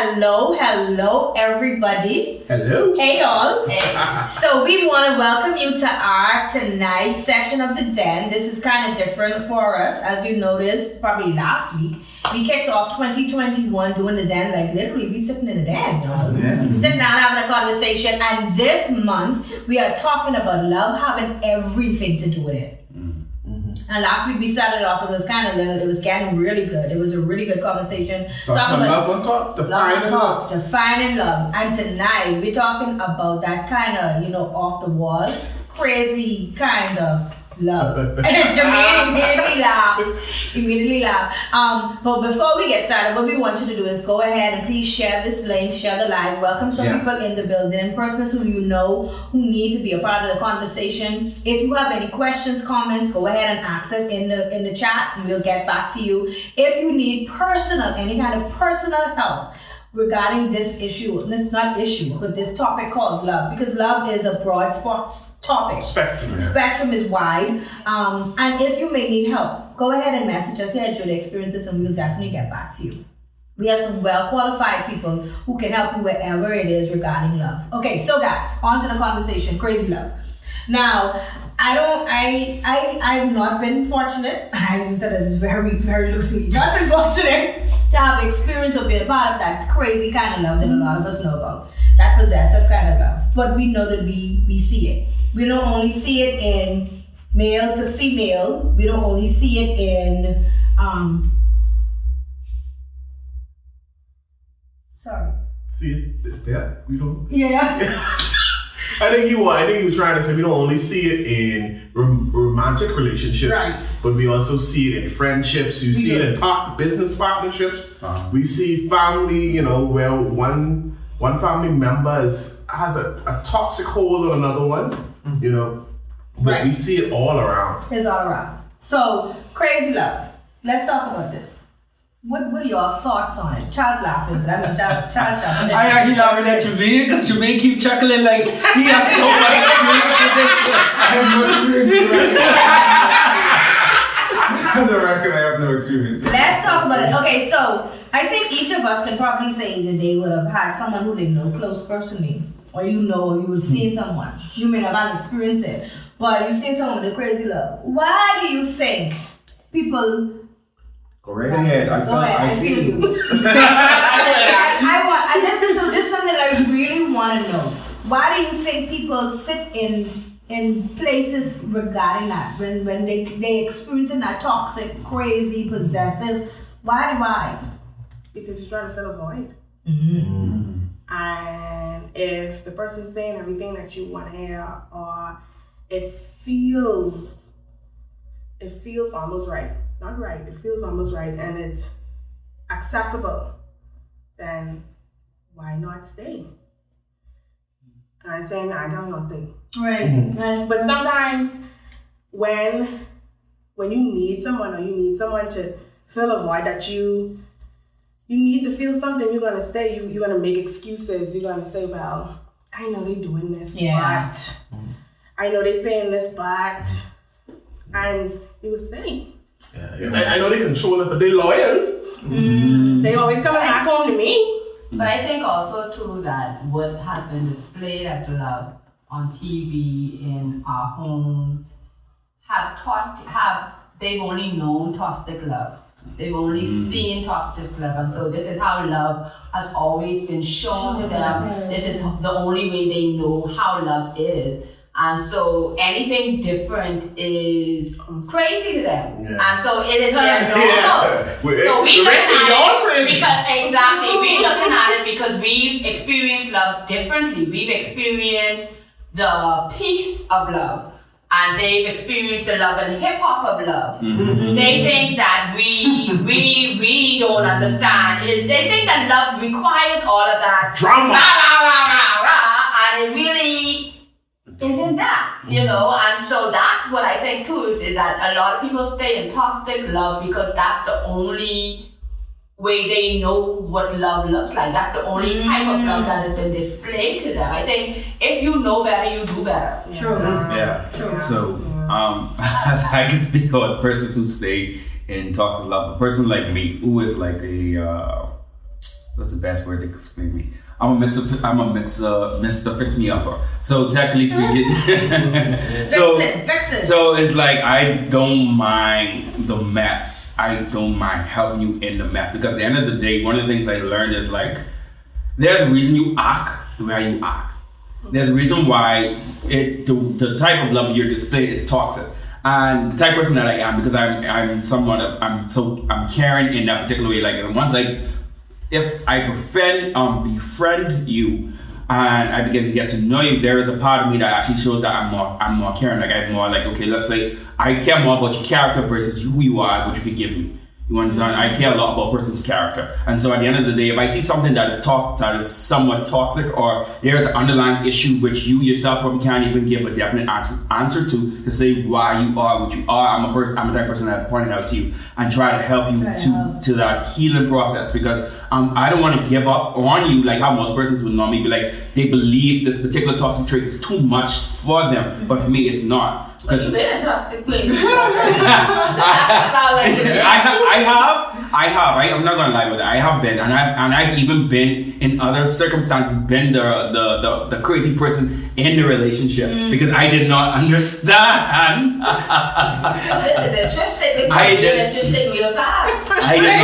Hello, everybody. Hello. Hey, y'all. Hey. So we want to welcome you to our tonight session of the Den. This is kind of different for us. As you noticed, probably last week, we kicked off 2021 doing the Den. Like, literally, we sitting in the Den, y'all. Yeah. We sitting down having a conversation. And this month, we are talking about love having everything to do with it. And last week we started off, it was getting really good. It was a really good conversation. Talking about love on top, defining love. And tonight we're talking about that kind of, off the wall, crazy kind of love. Jermain immediately laughed. But before we get started, what we want you to do is go ahead and please share this link, share the live, welcome some people in the building, persons who you know who need to be a part of the conversation. If you have any questions, comments, go ahead and ask it in the chat and we'll get back to you. If you need any kind of personal help regarding this issue, this topic called love, because love is a broad topic. Spectrum is wide. And if you may need help, go ahead and message us here at Julie Experiences and we'll definitely get back to you. We have some well-qualified people who can help you wherever it is regarding love. Okay, so guys, on to the conversation, crazy love. Now, I've not been fortunate. I use that as very, very loosely. Not been fortunate to have experience of being a part of that crazy kind of love that a lot of us know about. That possessive kind of love. But we know that we see it. We don't only see it in male to female. We don't only see it in See it there? We don't. Yeah. I think you were trying to say we don't only see it in romantic relationships, right, but we also see it in friendships. You see it in business partnerships. We see family, where one family member has a toxic hold on another one, but right, we see it all around. It's all around. So, crazy love. Let's talk about this. What are your thoughts on it? Charles laughing. Charles laughing. I actually laughing at Jermain because Jermain keep chuckling like he has so much experience with this. I have no experience. On the record, I have no experience. Let's talk about it. Okay, so I think each of us can probably say that they would have had someone who they know close personally, or you were seeing someone. You may not have experienced it, but you've seen someone with a crazy love. Why do you think people? Go right ahead. I feel you. This is something that I really want to know. Why do you think people sit in places regarding that when they experiencing that toxic, crazy, possessive? Why? Because you're trying to fill a void. Mm-hmm. And if the person's saying everything that you want to hear, or it feels almost right. Not right, it feels almost right, and it's accessible, then why not stay? And I'm saying I don't want to stay. Right. Mm-hmm. But sometimes when you need someone, or you need someone to fill a void that you need to feel something, you're gonna stay. You're gonna make excuses. You're gonna say, well, I know they're doing this, but I know they're saying this, but, and you would stay. Yeah. I know they control it, but they loyal. Mm-hmm. They always coming back home to me. But I think also too that what has been displayed as love on TV in our homes they've only known toxic love. They've only seen toxic love, and so this is how love has always been shown to them. This is the only way they know how love is. And so anything different is crazy to them. Yeah. And so it is their normal. Yeah. So we look at it exactly. We're looking at it because we've experienced love differently. We've experienced the peace of love, and they've experienced the love and hip hop of love. Mm-hmm. They think that we don't understand. They think that love requires all of that drama, and it really isn't that, and so that's what I think too, is that a lot of people stay in toxic love because that's the only way they know what love looks like. That's the only type of love that has been displayed to them. I think if you know better, you do better. True. Yeah. True. So, as I can speak about persons who stay in toxic love, a person like me who is like a what's the best word to explain me? I'm a Mr. Fix Me Upper. So technically speaking, Fix it. So it's like I don't mind the mess. I don't mind helping you in the mess, because at the end of the day, one of the things I learned is like there's a reason you act the way you act. There's a reason why the type of love you're displaying is toxic. And the type of person that I am, because I'm caring in that particular way. Like once if I befriend you and I begin to get to know you, there is a part of me that actually shows that I'm more caring. Like I'm more like, okay, let's say I care more about your character versus who you are, what you could give me. You understand? I care a lot about a person's character. And so at the end of the day, if I see something that is somewhat toxic, or there's an underlying issue which you yourself probably can't even give a definite answer to say why you are what you are, I'm the type of person that pointed out to you and try to help you to that healing process, because I don't want to give up on you like how most persons would normally be like, they believe this particular toxic trait is too much for them, but for me it's not. But you've been a toxic place. I have. I'm not gonna lie with it. I have been, and I've even been in other circumstances, been the crazy person in the relationship because I did not understand. This is interesting. I did not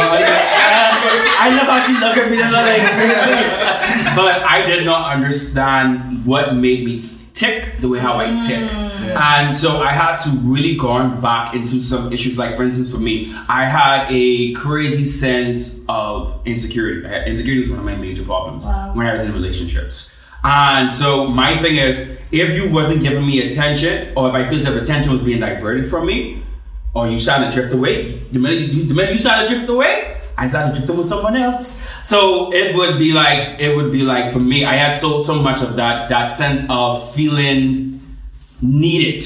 understand. I love how she looked at me like, but I did not understand what made me tick the way how I tick. And so I had to really go back into some issues. Like for instance, for me, I had a crazy sense of insecurity. Insecurity was one of my major problems when I was in relationships. And so my thing is, if you wasn't giving me attention, or if I feel as if attention was being diverted from me, or you started to drift away, the minute you started to drift away, I started drifting with someone else. So it would be like for me, I had so much of that sense of feeling needed.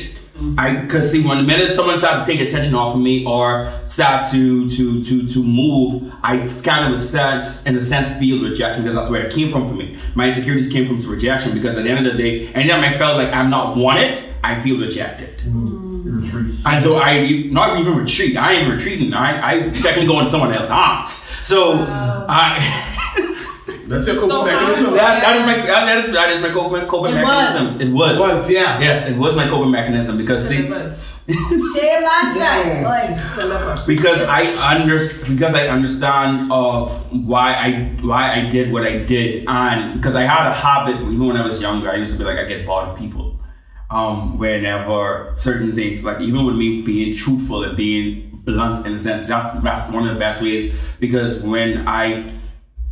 Because see, when the minute someone started to take attention off of me or start to move, I kind of in a sense feel rejection, because that's where it came from for me. My insecurities came from rejection, because at the end of the day, anytime I felt like I'm not wanted, I feel rejected. Retreat. And so I not even retreat. I ain't retreating. I technically go into someone else's arms. So that's your coping mechanism. That is my coping mechanism. It was. Yeah. Yes, it was my coping mechanism, because see, because I understand of why I did what I did, and because I had a habit even when I was younger. I used to be like, I get bored of people. Whenever certain things, like even with me being truthful and being blunt in a sense, that's one of the best ways, because when I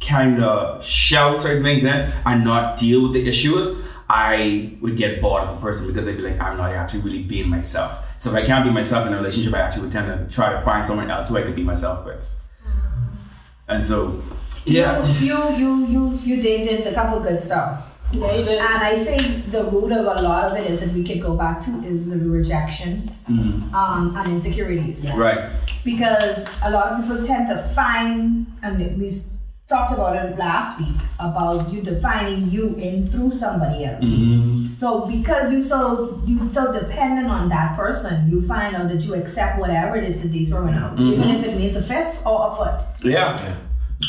kind of shout certain things in and not deal with the issues, I would get bored of the person, because I'd be like, I'm not actually really being myself. So if I can't be myself in a relationship, I actually would tend to try to find someone else who I could be myself with. And so, yeah. You dated a couple good stuff. Yeah, you did. And I think the root of a lot of it is that we could go back to is the rejection and insecurities. Yeah. Right. Because a lot of people tend to find, and we talked about it last week, about you defining you in through somebody else. Mm-hmm. So because you're so dependent on that person, you find out that you accept whatever it is that they're throwing out, even if it means a fist or a foot. Yeah.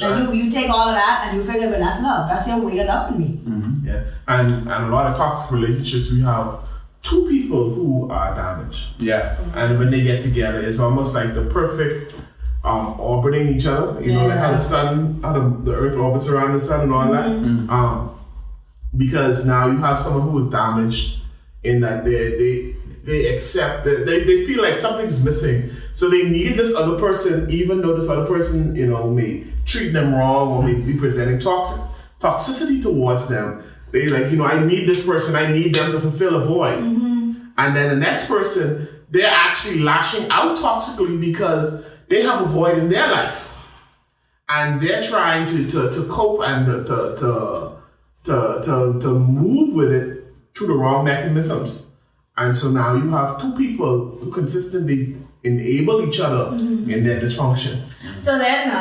And you take all of that and you figure, well, that's love. That's your way of loving me. Mm-hmm. Yeah. And a lot of toxic relationships, we have two people who are damaged. Yeah. And when they get together, it's almost like the perfect orbiting each other. You know, like how the earth orbits around the sun and all that. Mm-hmm. Because now you have someone who is damaged in that they accept that they feel like something's missing. So they need this other person, even though this other person, you know, may treat them wrong or may be presenting toxicity towards them. They like, you know, I need this person, I need them to fulfill a void. Mm-hmm. And then the next person, they're actually lashing out toxically because they have a void in their life. And they're trying to cope and to move with it through the wrong mechanisms. And so now you have two people who consistently enable each other in their dysfunction. So then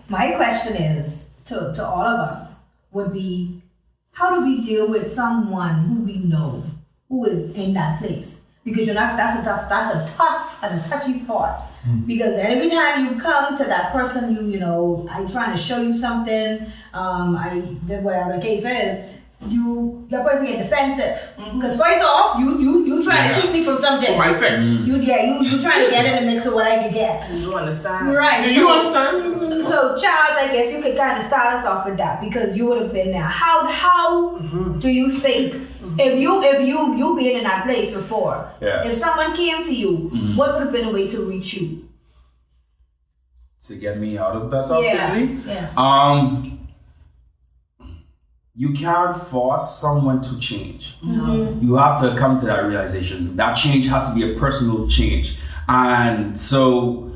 my question is to all of us would be, how do we deal with someone who we know who is in that place? Because that's a tough and a touchy spot. Because every time you come to that person, you know, I trying to show you something, I did whatever the case is, that person get defensive. Because first off, you trying to keep me from something. For my fix. You trying to get in the mix of what I can get. You understand? Right. Do you understand? So, Charles, I guess you could kind of start us off with that because you would have been there. How do you think if you been in that place before? Yeah. If someone came to you, what would have been a way to reach you? To get me out of that toxicity? Yeah. You can't force someone to change. You have to come to that realization. That change has to be a personal change. And so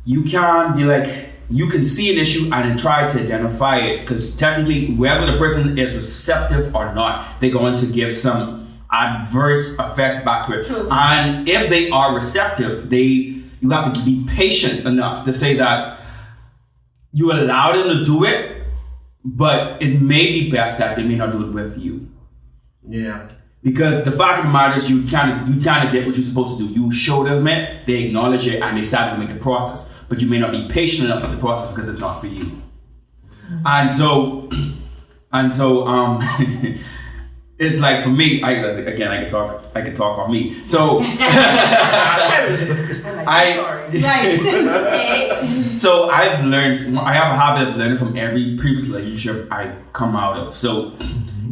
you can't be like, you can see an issue and then try to identify it, because technically whether the person is receptive or not, they're going to give some adverse effects back to it. True. And if they are receptive, you have to be patient enough to say that you allow them to do it, but it may be best that they may not do it with you. Yeah. Because the fact of the matter is you kind of did what you're supposed to do. You show them it, they acknowledge it, and they start to make the process. But you may not be patient enough with the process because it's not for you. And so it's like for me, I could talk on me. So so I've learned, I have a habit of learning from every previous relationship I've come out of. So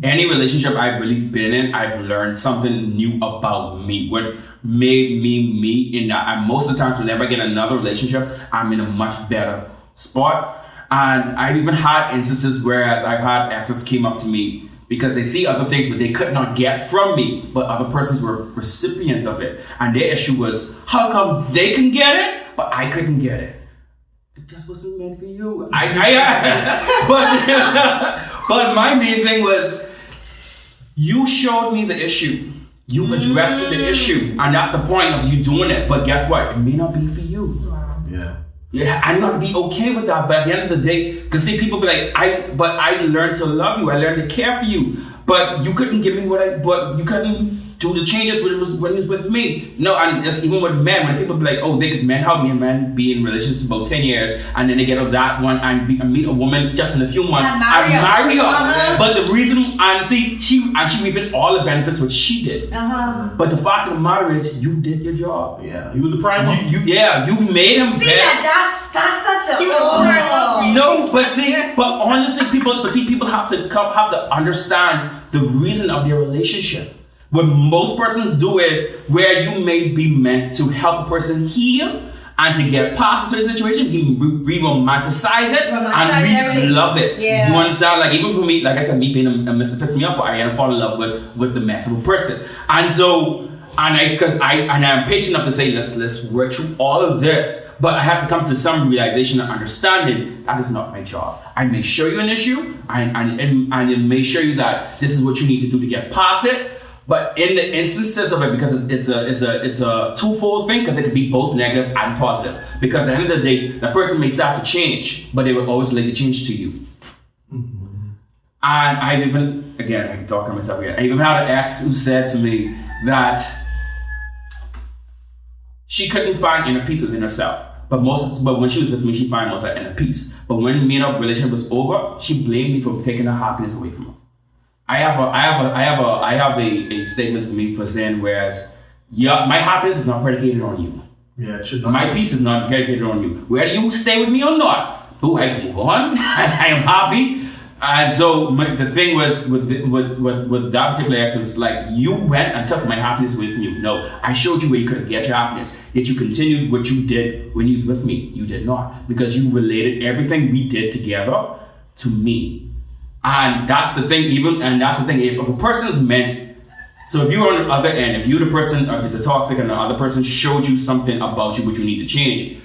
any relationship I've really been in, I've learned something new about me. What made me in that. And most of the times whenever I get another relationship, I'm in a much better spot. And I've even had instances whereas I've had exes came up to me because they see other things but they could not get from me, but other persons were recipients of it. And their issue was, how come they can get it, but I couldn't get it? It just wasn't meant for you. But my main thing was, you showed me the issue. You addressed the issue. And that's the point of you doing it. But guess what? It may not be for you. Wow. Yeah. Yeah, I'm gonna be okay with that. But at the end of the day, because see, people be like, I learned to love you. I learned to care for you. But you couldn't give me but you couldn't do the changes when he was with me. No, and just even with men, when people be like, oh, men help me and men be in relationships about 10 years, and then they get out that one and meet a woman just in a few months and marry her. But the reason, and see, she reaping all the benefits what she did. But the fact of the matter is, you did your job. Yeah, you were the prime. You made him See better. that's such a No, but honestly, people have to understand the reason of their relationship. What most persons do is where you may be meant to help a person heal and to get past a certain situation, we romanticize it and we love it. Yeah. You understand? Like even for me, like I said, me being a Mr. Fits Me Up, I had to fall in love with the mess of a person. And so, I'm patient enough to say, let's work through all of this, but I have to come to some realization and understanding that is not my job. I may show you an issue and may show you that this is what you need to do to get past it. But in the instances of it, because it's a twofold thing, because it could be both negative and positive. Because at the end of the day, that person may start to change, but they will always relate the change to you. And I can talk to myself here. I even had an ex who said to me that she couldn't find inner peace within herself. But when she was with me, she found most of her inner peace. But when me and our relationship was over, she blamed me for taking her happiness away from her. I have a statement to me for saying, whereas my happiness is not predicated on you. Yeah, it should not. My peace is not predicated on you. Whether you stay with me or not, I can move on. I am happy. And so the thing was with that particular ex, it's like you went and took my happiness away from you. No, I showed you where you could get your happiness. Yet you continued what you did when you was with me. You did not, because you related everything we did together to me. And that's the thing, if a person is meant, so if you're on the other end, if you're the person, the toxic, and the other person showed you something about you, what you need to change,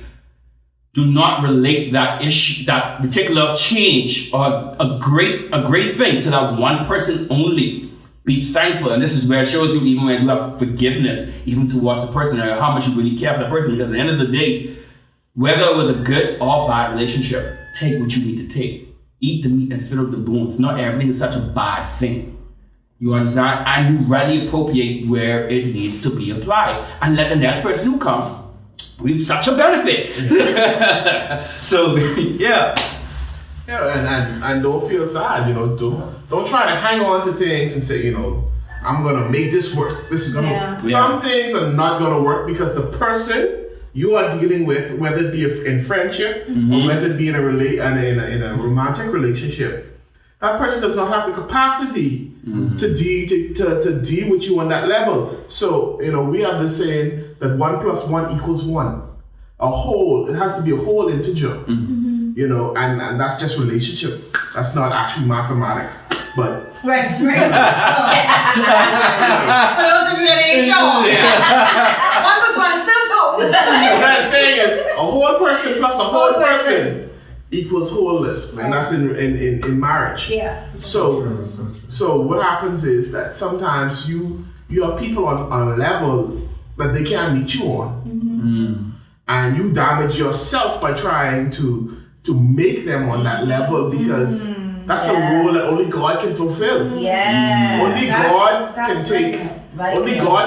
do not relate that issue, that particular change or a great thing to that one person only. Be thankful, and this is where it shows you even when you have forgiveness, even towards the person, and how much you really care for the person, because at the end of the day, whether it was a good or bad relationship, take what you need to take. Eat the meat and spit out the bones. Not everything is such a bad thing. You understand? And you really appropriate where it needs to be applied. And let the next person who comes we've such a benefit. So yeah. Yeah, and don't feel sad, don't try to hang on to things and say, I'm gonna make this work. This is gonna Some things are not gonna work because the person you are dealing with, whether it be in friendship or whether it be in a romantic relationship, that person does not have the capacity to deal with you on that level. So, we have this saying that 1 + 1 = 1. A whole, it has to be a whole integer. And that's just relationship. That's not actually mathematics. But right. For those of you that ain't sure, 1 + 1 is still 2. What I'm saying is a whole person plus a whole person equals wholeness, and that's in marriage. Yeah. So what happens is that sometimes you have people on a level that they can't meet you on, and you damage yourself by trying to make them on that level because that's a role that only God can fulfill. Yeah. Only God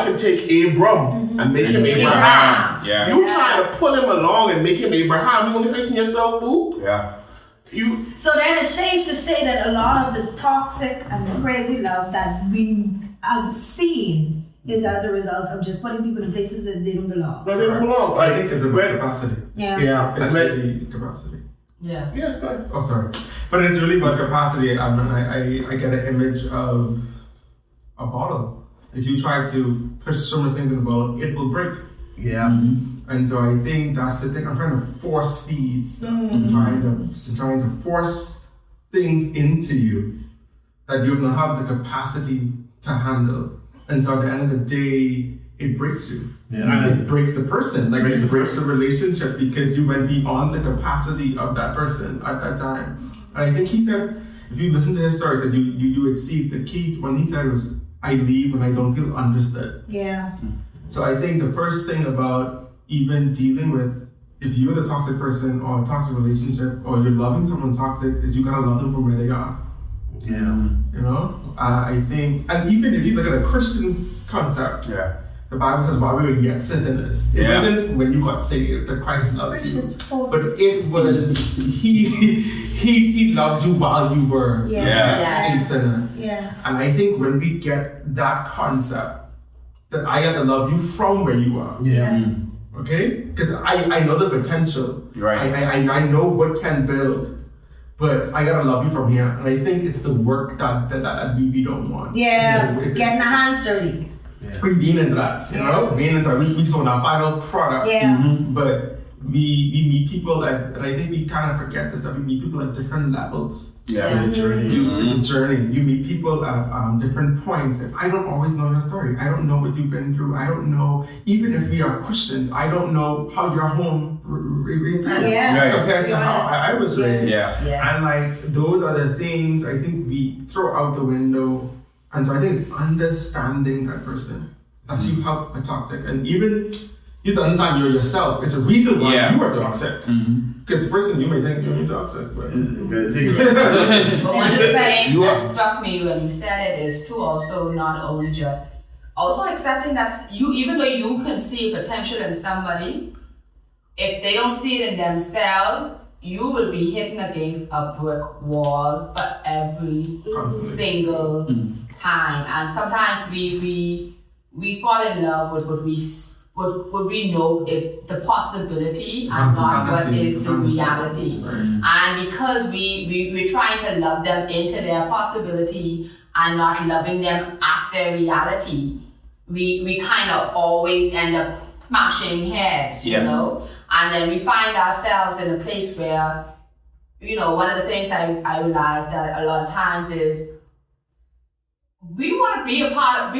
can take Abram and make him Abraham. Yeah. You trying to pull him along and make him Abraham, you only hurting yourself, boo. Yeah. So then it's safe to say that a lot of the toxic and the crazy love that we have seen is as a result of just putting people in places that they don't belong. But they don't belong. I think it's about capacity. Yeah. It's really capacity. Yeah. Yeah, go ahead. Oh, sorry. But it's really about capacity. I get an image of a bottle. If you try to push so much things in the bottle, it will break. Yeah. And so I think that's the thing. I'm trying to force feed stuff. I'm trying to force things into you that you don't have the capacity to handle. And so at the end of the day, it breaks you. Yeah. And it breaks the person. Like it breaks the relationship because you went beyond the capacity of that person at that time. And I think he said, if you listen to his stories, that you would see the key when he said was, I leave when I don't feel understood. Yeah. So I think the first thing about even dealing with, if you're the toxic person or a toxic relationship or you're loving someone toxic, is you gotta love them from where they are. Yeah. I think, and even if you look at a Christian concept, the Bible says while we were yet sinners, it wasn't when you got saved that Christ loved you, but it was he loved you while you were a sinner. Yeah. And I think when we get that concept, that I got to love you from where you are. Yeah. Okay? Because I know the potential. Right. I know what can build. But I gotta love you from here. And I think it's the work that we don't want. Yeah. Getting the hands dirty. We being into that, being into that. We saw our final product. Yeah. But we meet people and I think we kind of forget this, that we meet people at different levels. Yeah. It's a journey. It's a journey. You meet people at different points. And I don't always know your story. I don't know what you've been through. I don't know, even if we are Christians, I don't know how your home raised you compared to how I was raised. Yeah. And like, those are the things I think we throw out the window. And so I think it's understanding that person. That's you help a toxic. And even you have to understand you're yourself. It's a reason why you are toxic. Because the person you may think you're toxic, but Gotta take it. But one of the things that struck me when you said it is to also not only just also accepting that you, even though you can see potential in somebody, if they don't see it in themselves, you will be hitting against a brick wall for every single time. And sometimes we fall in love with what we know is the possibility and not what is the reality. And because we're trying to love them into their possibility and not loving them at their reality, we kind of always end up smashing heads, you know? And then we find ourselves in a place where, one of the things I realized that a lot of times is we want to be a part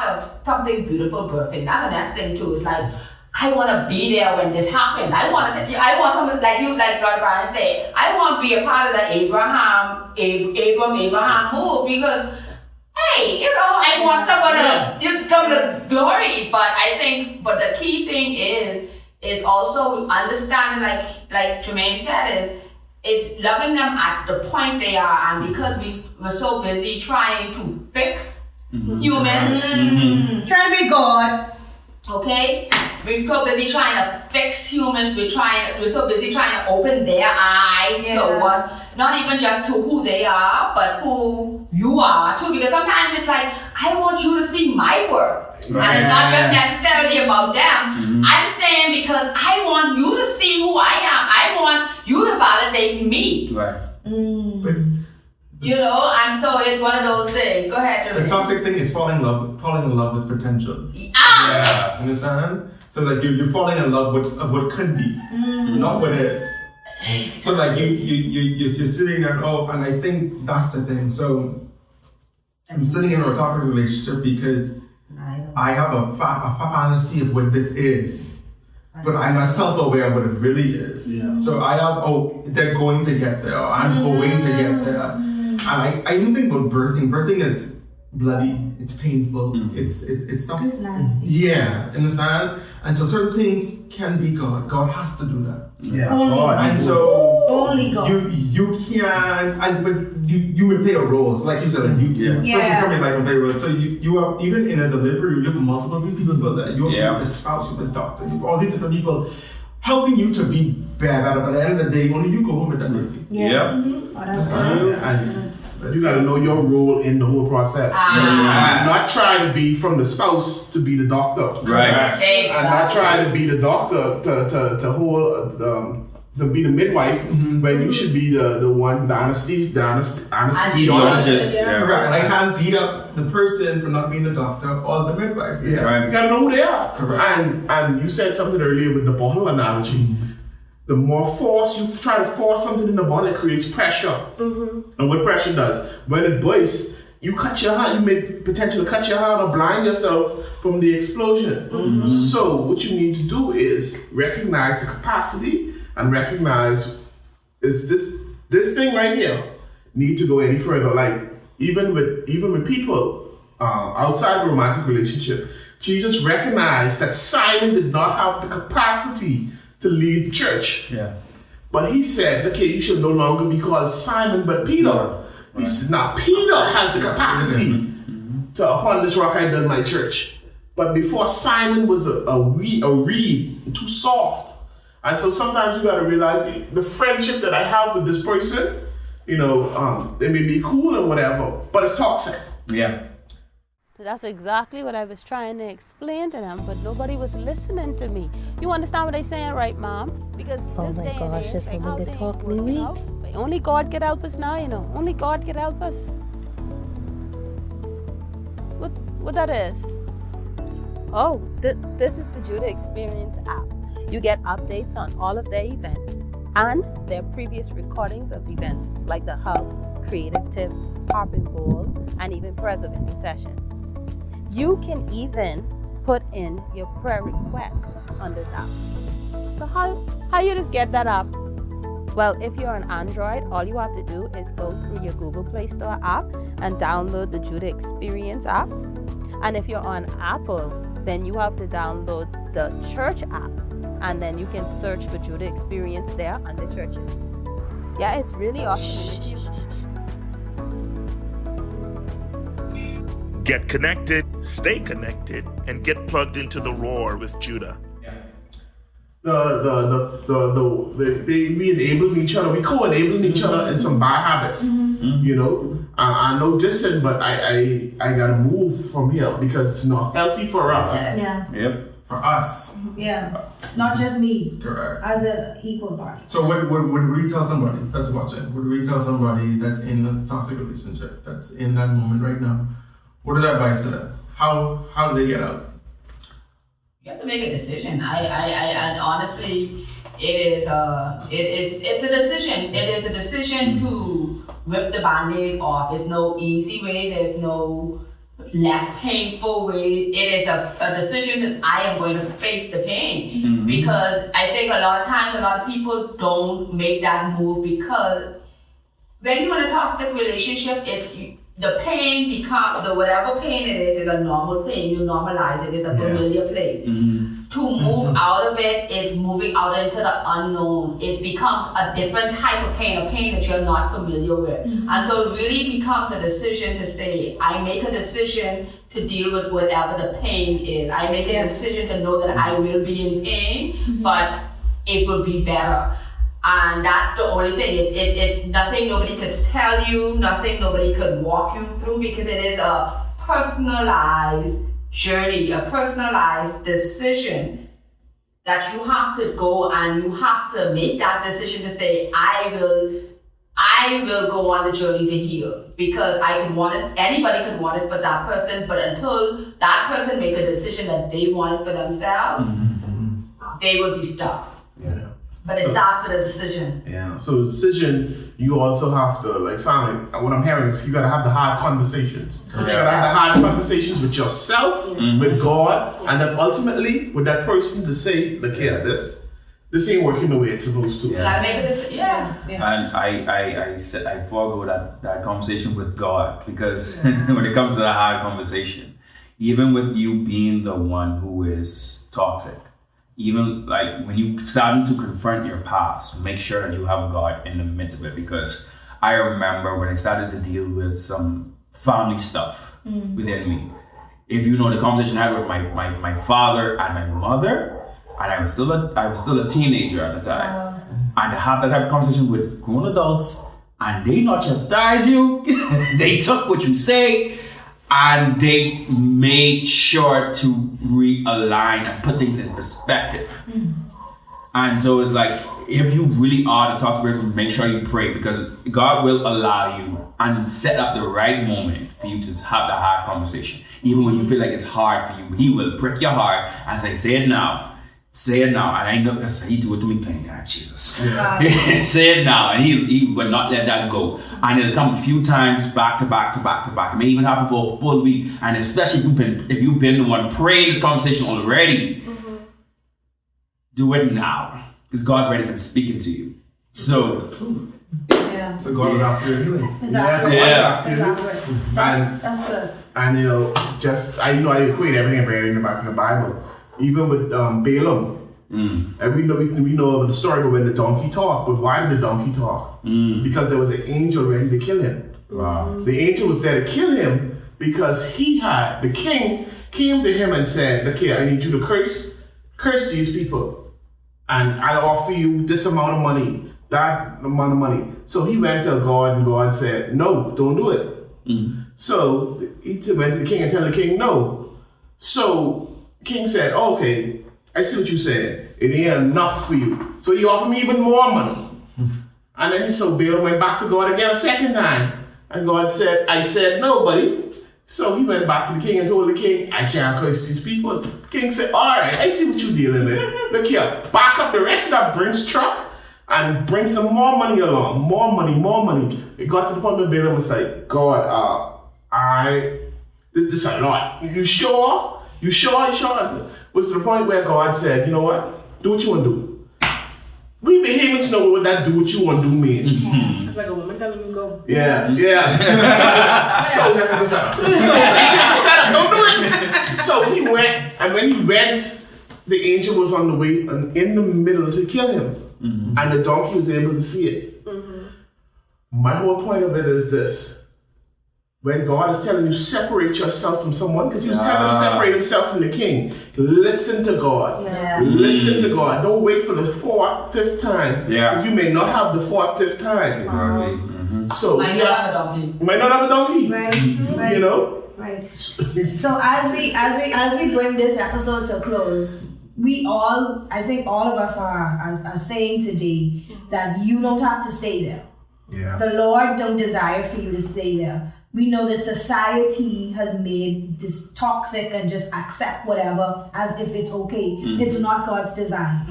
of something beautiful birthing. That's the next thing too. It's like, I want to be there when this happens. I want someone like you, like Brother Brian said, I want to be a part of the Abraham move because, hey, I want some of the glory. But the key thing is also understanding, like Jermain said, is loving them at the point they are, and because we're so busy trying to fix humans, trying to be God. Okay, We're so busy trying to fix humans. We're so busy trying to open their eyes to what, not even just to who they are, but who you are too. Because sometimes it's like, I want you to see my worth. And it's not just necessarily about them. I'm staying because I want you to see who I am. I want you to validate me. Right. You know, and so it's one of those things. Go ahead, Jermain. The toxic thing is falling in love with potential. Ah! Understand? So like you're falling in love with what could be, not what is. So like you're sitting there, and I think that's the thing. So I'm sitting in a toxic relationship because I have a fantasy of what this is, but I'm not self-aware of what it really is. Yeah. So I have, they're going to get there. I'm going to get there. And I even think about birthing. Birthing is bloody. It's painful. It's not. It's nasty. Yeah, understand? And so certain things can be God. God has to do that. Yeah. Only God. And so only God. You can't, but you will play a role. So like you said, like person come in life and play a role. So you have, even in a delivery, you have multiple people that you have the spouse, you have the doctor, you have all these different people helping you to be better. But at the end of the day, only you go home with that baby. Oh, that's good. You got to know your role in the whole process. And not try to be from the spouse to be the doctor. Right. Exactly. And not try to be the doctor to hold to be the midwife when you should be the one, the anesthesiologist. Correct. And I can't beat up the person for not being the doctor or the midwife. Right. You gotta know who they are. Correct. And you said something earlier with the bottle analogy. The more force you try to force something in the bottle, it creates pressure. And what pressure does, when it bursts, you cut your hand. You may potentially cut your hand or blind yourself from the explosion. So what you need to do is recognize the capacity and recognize, is this thing right here need to go any further? Like even with people outside the romantic relationship, Jesus recognized that Simon did not have the capacity to lead the church. But he said, okay, you should no longer be called Simon but Peter. He said, now Peter has the capacity to, upon this rock I build my church. But before Simon was a reed, too soft. And so sometimes you gotta realize the friendship that I have with this person, they may be cool and whatever, but it's toxic. So that's exactly what I was trying to explain to them, but nobody was listening to me. You understand what I'm saying, right, Mom? Because this day and age, this woman how can things talk working me out, but only God can help us now, Only God can help us. What that is? Oh, this is the Judah Experience app. You get updates on all of their events and their previous recordings of events like the Hub, Creative Tips, Harp and Bowl, and even Prayers of Intercession. You can even put in your prayer requests on this app. So how you just get that app? Well, if you're on Android, all you have to do is go through your Google Play Store app and download the Judah Experience app. And if you're on Apple, then you have to download the church app. And then you can search for Judah Experience there under churches. Yeah, it's really awesome. Get connected, stay connected, and get plugged into the roar with Judah. We enabling each other. We co-enabling each other in some bad habits. I know this, but I gotta move from here because it's not healthy for us. For us. Not just me. Correct. As an equal party. So what would we tell somebody that's watching? Would we tell somebody that's in a toxic relationship, that's in that moment right now? What is our advice to them? How do they get out? You have to make a decision. And honestly, it's a decision. It is a decision to rip the Band-Aid off. There's no easy way. There's no less painful way. It is a decision that I am going to face the pain. Because I think a lot of times, a lot of people don't make that move because when you're in a toxic relationship, the pain becomes, whatever pain it is a normal pain. You normalize it. It's a familiar place. to move out of it is moving out into the unknown. It becomes a different type of pain, a pain that you're not familiar with. And so it really becomes a decision to say, I make a decision to deal with whatever the pain is. I make a decision to know that I will be in pain, but it will be better. And that's the only thing. It's nothing nobody could tell you, nothing nobody could walk you through, because it is a personalized journey, a personalized decision that you have to go and you have to make that decision to say, I will go on the journey to heal, because I can want it, anybody could want it for that person, but until that person make a decision that they want it for themselves, they will be stuck. Yeah. But it starts with a decision. Yeah. So the decision, you also have to, like what I'm hearing is you gotta have the hard conversations. Correct. You gotta have the hard conversations with yourself, with God, and then ultimately with that person to say, look here, this ain't working the way it's supposed to. You gotta make a decision. Yeah. And I forego that conversation with God, because when it comes to that hard conversation, even with you being the one who is toxic, even like when you starting to confront your past, make sure that you have God in the midst of it. Because I remember when I started to deal with some family stuff within me. If you know the conversation I had with my father and my mother, and I was still a teenager at the time, and to have that type of conversation with grown adults, and they not chastise you, they took what you say, and they made sure to realign and put things in perspective. And so it's like, if you really are the toxic person, make sure you pray, because God will allow you and set up the right moment for you to have the hard conversation. Even when you feel like it's hard for you, He will prick your heart and say it now. Say it now. And I know, because He do it to me plenty times, Jesus. Say it now. And he will not let that go. And it'll come a few times back to back to back to back. It may even happen for a full week. And especially if you've been the one praying this conversation already, do it now. Because God's already been speaking to you. So So God is after your healing. Exactly. Exactly. That's good. And I equate everything right in the back of the Bible. Even with Balaam. And we know about the story about when the donkey talked. But why did the donkey talk? Because there was an angel ready to kill him. Wow. The angel was there to kill him because the king came to him and said, look here, I need you to curse these people. And I'll offer you this amount of money, that amount of money. So he went to God, and God said, no, don't do it. So he went to the king and told the king, no. So king said, oh, okay, I see what you said. It ain't enough for you. So you offer me even more money. And then Balaam went back to God again a second time. And God said, I said no, buddy. So he went back to the king and told the king, I can't curse these people. The king said, all right, I see what you're dealing with. Look here, back up the rest of that Brinks truck and bring some more money along. More money. It got to the point where Balaam was like, God, this is a lot. You sure? You sure? Was to the point where God said, you know what? Do what you want to do. We behaving to know what that do what you want to do mean. It's like a woman telling you go. Yeah. So don't do it. So he went, and when he went, the angel was on the way and in the middle to kill him. And the donkey was able to see it. My whole point of it is this. When God is telling you separate yourself from someone, because He was telling him to separate himself from the king, listen to God. Listen to God. Don't wait for the 4th, 5th time. Because you may not have the 4th, 5th time. Exactly. So might not have a donkey. Might not have a donkey. Right. You know? Right. So as we bring this episode to a close, I think all of us are saying today that you don't have to stay there. Yeah. The Lord don't desire for you to stay there. We know that society has made this toxic and just accept whatever as if it's okay. It's not God's design.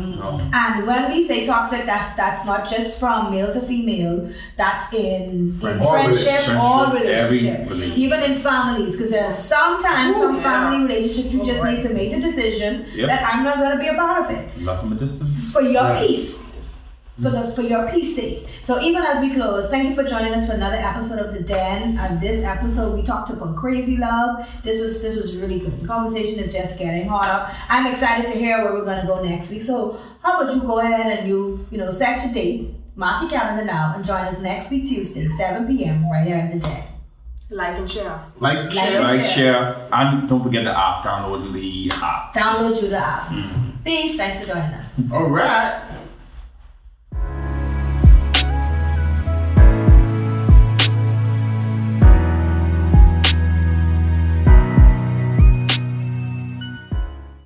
And when we say toxic, that's not just from male to female. That's in friendship or relationship. Even in families, because there's sometimes some family relationships you just need to make the decision that I'm not going to be a part of it. Love from a distance. For your peace. for your peace sake. So even as we close, thank you for joining us for another episode of The Den. And this episode we talked about crazy love. This was really good. The conversation is just getting hotter. I'm excited to hear where we're gonna go next week. So how about you go ahead and you set your date, mark your calendar now, and join us next week Tuesday, 7 p.m. right here at The Den. Like and share. Like share. And don't forget the app. Download the app. Download the app. Peace. Thanks for joining us. All right.